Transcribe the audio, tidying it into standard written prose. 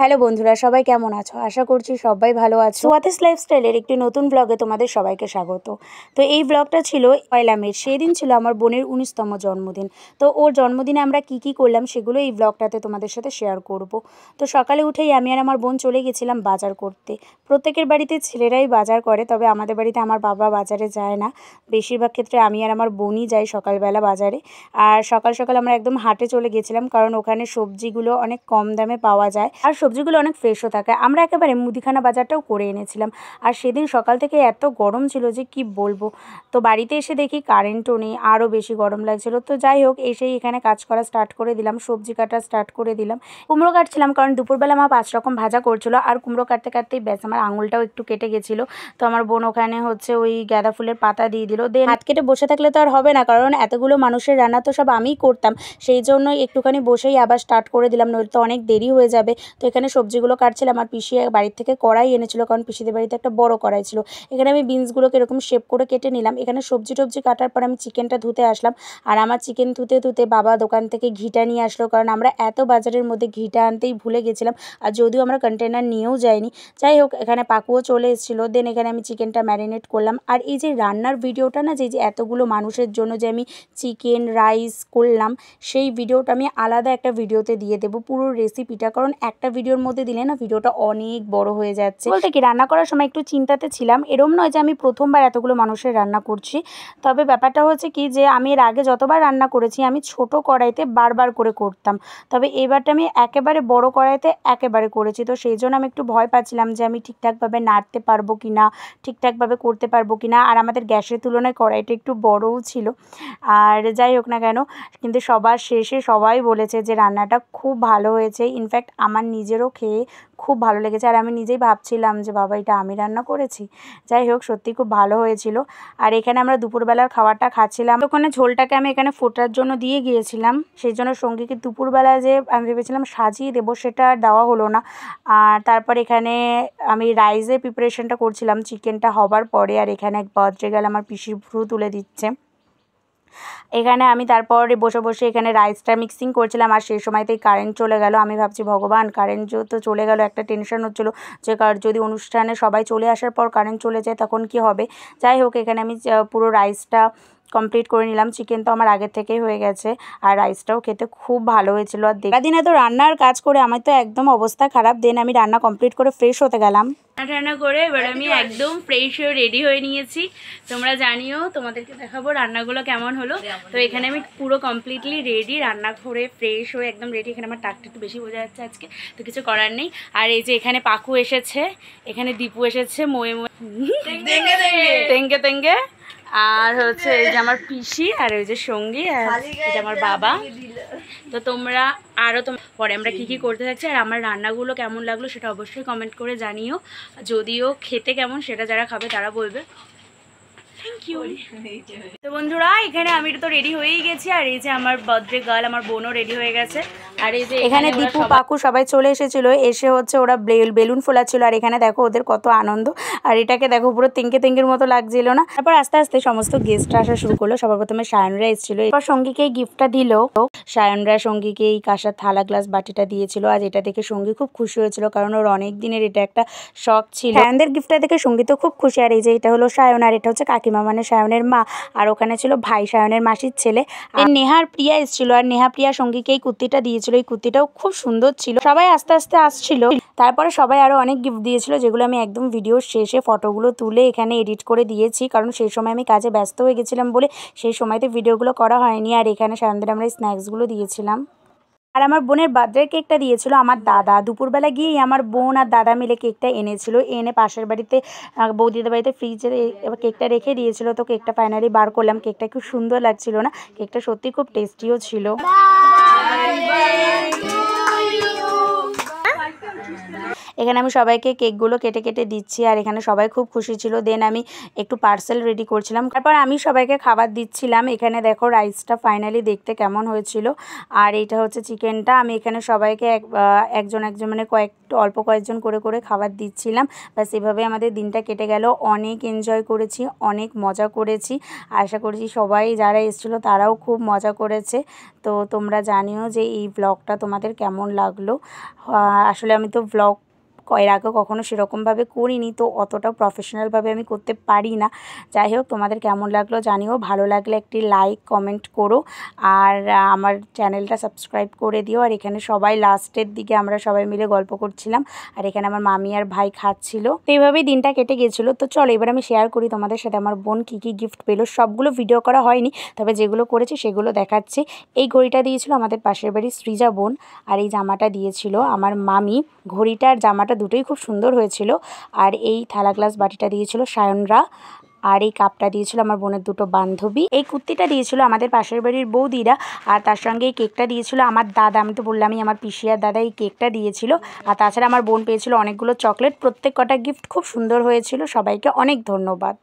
Hello বন্ধুরা, সবাই কেমন আছো? আশা করছি সবাই ভালো আছো। সোয়াতিস লাইফস্টাইলের একটি নতুন ব্লগে তোমাদের সবাইকে স্বাগত। তো এই ব্লগটা ছিল 1 মে। সেই দিন ছিল আমার বোনের 19তম জন্মদিন। তো ওর জন্মদিনে আমরা কি করলাম সেগুলো এই ব্লগটাতে তোমাদের সাথে শেয়ার করব। তো সকালে উঠেই আমি আর আমার বোন চলে গেছিলাম বাজার করতে। প্রত্যেকের বাড়িতে ছেলেরাই বাজার করে, তবে আমাদের বাড়িতে আমার বাবা বাজারে যায় না। বেশিরভাগ ক্ষেত্রে আমি আর আমার বোনই যাই সকালবেলা বাজারে। আর সকাল সকাল আমরা একদম হাটে চলে গেছিলাম, কারণ ওখানে সবজিগুলো অনেক কম দামে পাওয়া যায় আর সবজিগুলো অনেক ফ্রেশও থাকে। আমরা একেবারে মুদিখানা বাজারটাও করে এনেছিলাম। আর সেদিন সকাল থেকে এত গরম ছিল যে কি বলবো। তো বাড়িতে এসে দেখি কারেন্টও নেই, আরও বেশি গরম লাগছিলো। তো যাই হোক, এসেই এখানে কাজ করা স্টার্ট করে দিলাম, সবজি কাটা স্টার্ট করে দিলাম। কুমড়ো কাটছিলাম, কারণ দুপুরবেলা মা 5 রকম ভাজা করছিলো। আর কুমড়ো কাটতে কাটতেই ব্যাস আমার আঙুলটাও একটু কেটে গেছিলো। তো আমার বোন ওখানে ওই গাঁদা ফুলের পাতা দিয়ে দিল। দেন হাত কেটে বসে থাকলে তো আর হবে না, কারণ এতগুলো মানুষের রান্না তো সব আমিই করতাম। সেই জন্য একটুখানি বসেই আবার স্টার্ট করে দিলাম, নইলে তো অনেক দেরি হয়ে যাবে। তো এখানে সবজিগুলো কাটছিলাম, আর পিসি বাড়ির থেকে কড়াই এনেছিল, কারণ পিসিদের বাড়িতে একটা বড় কড়াই ছিল। এখানে আমি বিনসগুলোকে এরকম শেপ করে কেটে নিলাম। এখানে সবজি টবজি কাটার পর আমি চিকেনটা ধুতে আসলাম। আর আমার চিকেন ধুতে ধুতে বাবা দোকান থেকে ঘিটা নিয়ে আসলো, কারণ আমরা এত বাজারের মধ্যে ঘিটা আনতেই ভুলে গেছিলাম। আর যদিও আমরা কন্টেনার নিয়েও যাইনি। যাই হোক, এখানে পাকুও চলে এসেছিলো। দেন এখানে আমি চিকেনটা ম্যারিনেট করলাম। আর এই যে রান্নার ভিডিওটা না, যে এতগুলো মানুষের জন্য যে আমি চিকেন রাইস করলাম, সেই ভিডিওটা আমি আলাদা একটা ভিডিওতে দিয়ে দেবো, পুরো রেসিপিটা। কারণ একটা ভিডিওর মধ্যে দিলে না ভিডিওটা অনেক বড় হয়ে যাচ্ছে। বলতে কি, রান্না করার সময় একটু চিন্তাতে ছিলাম। এরম নয় যে আমি প্রথমবার এতগুলো মানুষের রান্না করছি। তবে ব্যাপারটা হচ্ছে কি, যে আমি এর আগে যতবার রান্না করেছি আমি ছোট কড়াইতে বারবার করে করতাম। তবে এবারটা আমি একেবারে বড় কড়াইতে একেবারে করেছি। তো সেই জন্য আমি একটু ভয় পাচ্ছিলাম যে আমি ঠিকঠাকভাবে নাড়তে পারবো কি না, ঠিকঠাকভাবে করতে পারবো কি না। আর আমাদের গ্যাসের তুলনায় কড়াইটা একটু বড়ও ছিল। আর যাই হোক না কেন, কিন্তু সবার শেষে সবাই বলেছে যে রান্নাটা খুব ভালো হয়েছে। ইনফ্যাক্ট আমার নিজেরও খেয়ে খুব ভালো লেগেছে। আর আমি নিজেই ভাবছিলাম যে বাবা, এটা আমি রান্না করেছি। যাই হোক, সত্যি খুব ভালো হয়েছিল। আর এখানে আমরা দুপুরবেলার খাবারটা খাচ্ছিলাম। ওখানে ঝোলটাকে আমি এখানে ফোটার জন্য দিয়ে গিয়েছিলাম। সেই জন্য সঙ্গীকে দুপুরবেলা যে আমি ভেবেছিলাম সাজিয়ে দেবো, সেটা আর দেওয়া হলো না। আর তারপর এখানে আমি রাইসের প্রিপারেশনটা করছিলাম চিকেনটা হবার পরে। আর এখানে এক বার্থডে গার্ল আমার পিসির ভ্রু তুলে দিচ্ছে। এখানে আমি তারপরে বসে বসে এখানে রাইসটা মিক্সিং করছিলাম। আর সেই সময়তেই কারেন্ট চলে গেল। আমি ভাবছি ভগবান, কারেন্ট তো চলে গেল। একটা টেনশন হচ্ছিলো যে যদি অনুষ্ঠানে সবাই চলে আসার পর কারেন্ট চলে যায় তখন কি হবে। যাই হোক, এখানে আমি পুরো রাইসটা কমপ্লিট করে নিলাম। চিকেন তো আমার আগের থেকেই হয়ে গেছে, আর রাইসটাও খেতে খুব ভালো হয়েছিল। আর দিনে তো রান্নার কাজ করে আমার তো একদম অবস্থা খারাপ। দেন আমি রান্না কমপ্লিট করে ফ্রেশ হতে গেলাম। রান্না করে এবার আমি একদম ফ্রেশ হয়ে রেডি হয়ে নিয়েছি। তোমরা জানিও, তোমাদেরকে দেখাবো রান্নাগুলো কেমন হলো। তো এখানে আমি পুরো কমপ্লিটলি রেডি, রান্না করে ফ্রেশ হয়ে একদম রেডি। এখানে আমার টাকটা একটু বেশি বোঝা যাচ্ছে আজকে, তো কিছু করার নেই। আর এই যে এখানে পাকু এসেছে, এখানে দীপু এসেছে, মোয়ে তেঙ্গে তেঙ্গে। আর এই যে আমার পিসি, আর ওই যে সঙ্গী, আর এটা আমার বাবা। তো তোমরা আরও পরে আমরা কী করতে থাকছি আর আমার রান্নাগুলো কেমন লাগলো সেটা অবশ্যই কমেন্ট করে জানিও। যদিও খেতে কেমন সেটা যারা খাবে তারা বলবে। Thank you. তো বন্ধুরা, এখানে আমি তো রেডি হয়েই গেছি। আর এই যে আমার বার্থডে গার্ল, আমার বোনও রেডি হয়ে গেছে। আর এই যে এখানে দীপু পাকু সবাই চলে এসেছিলো। এসে ওরা বেলুন ফোলাচ্ছিল। আর এখানে দেখো ওদের কত আনন্দ। আর এটাকে দেখো পুরো তেঙ্কের মতো লাগছিল না। তারপর আস্তে আস্তে সমস্ত গেস্টরা আসা শুরু করলো। সবার প্রথমে সায়নরা এসেছিলো, এরপর সঙ্গীকে এই গিফটটা দিল। সায়নরা সঙ্গীকে এই কাঁসার থালা গ্লাস বাটিটা দিয়েছিল। আর এটা দেখে সঙ্গী খুব খুশি হয়েছিল, কারণ ওর অনেক দিনের এটা একটা শখ ছিল। সায়নদের গিফটটা দেখে সঙ্গী তো খুব খুশি। আর এই যে এটা হলো সায়ন, আর এটা হচ্ছে কাকিমা, মানে সায়নের মা। আর ওখানে ছিল ভাই, সায়নের মাসির ছেলে। আর নেহার প্রিয়া এসেছিল। আর নেহা প্রিয়া সঙ্গীকে এই কুর্তিটা দিয়েছিল। এই কুর্তিটাও খুব সুন্দর ছিল। সবাই আস্তে আস্তে আসছিল। তারপরে সবাই আরও অনেক গিফট দিয়েছিল, যেগুলো আমি একদম ভিডিওর শেষে ফটোগুলো তুলে এখানে এডিট করে দিয়েছি, কারণ সেই সময় আমি কাজে ব্যস্ত হয়ে গেছিলাম বলে সেই সময়তে ভিডিওগুলো করা হয়নি। আর এখানে সায়নদের আমরা স্ন্যাক্সগুলো দিয়েছিলাম। আর আমার বোনের বার্থডে কেকটা দিয়েছিল আমার দাদা। দুপুরবেলা গিয়েই আমার বোন আর দাদা মিলে কেকটা এনেছিল। এনে পাশের বাড়িতে বৌদিদের বাড়িতে ফ্রিজে কেকটা রেখে দিয়েছিল। তো কেকটা ফাইনালি বার করলাম। কেকটা খুব সুন্দর লাগছিল না, কেকটা সত্যি খুব টেস্টিও ছিল। এখানে আমি সবাইকে কেকগুলো কেটে কেটে দিচ্ছি, আর এখানে সবাই খুব খুশি ছিল। দেন আমি একটু পার্সেল রেডি করছিলাম, তারপর আমি সবাইকে খাবার দিচ্ছিলাম। এখানে দেখো রাইসটা ফাইনালি দেখতে কেমন হয়েছিল, আর এইটা হচ্ছে চিকেনটা। আমি এখানে সবাইকে একজন মানে অল্প কয়েকজন করে করে খাবার দিচ্ছিলাম। ব্যাস এভাবে আমাদের দিনটা কেটে গেল। অনেক এনজয় করেছি, অনেক মজা করেছি। আশা করছি সবাই যারা এসেছিলো তারাও খুব মজা করেছে। তো তোমরা জানিও যে এই ব্লগটা তোমাদের কেমন লাগলো। আসলে আমি তো ব্লগ এর আগে কখনো সেরকমভাবে করিনি, তো অতটা প্রফেশনালভাবে আমি করতে পারি না। যাই হোক, তোমাদের কেমন লাগলো জানিও। ভালো লাগলে একটি লাইক কমেন্ট করো, আর আমার চ্যানেলটা সাবস্ক্রাইব করে দিও। আর এখানে সবাই লাস্টের দিকে আমরা সবাই মিলে গল্প করছিলাম, আর এখানে আমার মামি আর ভাই খাচ্ছিল। তো এইভাবেই দিনটা কেটে গেছিলো। তো চলো এবার আমি শেয়ার করি তোমাদের সাথে আমার বোন কী কী গিফট পেলো। সবগুলো ভিডিও করা হয়নি, তবে যেগুলো করেছি সেগুলো দেখাচ্ছি। এই ঘড়িটা দিয়েছিল আমাদের পাশের বাড়ির সৃজা বোন, আর এই জামাটা দিয়েছিল আমার মামি। ঘড়িটা আর জামাটা দুটোই খুব সুন্দর হয়েছিল। আর এই থালা গ্লাস বাটিটা দিয়েছিল সায়নরা, আর এই কাপটা দিয়েছিল আমার বোনের দুটো বান্ধবী। এই কুর্তিটা দিয়েছিল আমাদের পাশের বাড়ির বৌদিরা, আর তার সঙ্গে এই কেকটা দিয়েছিল আমার দাদা। আমি তো বললামই আমার পিসিয়ার দাদা এই কেকটা দিয়েছিল। আর তাছাড়া আমার বোন পেয়েছিল অনেকগুলো চকলেট। প্রত্যেক কটা গিফট খুব সুন্দর হয়েছিল। সবাইকে অনেক ধন্যবাদ।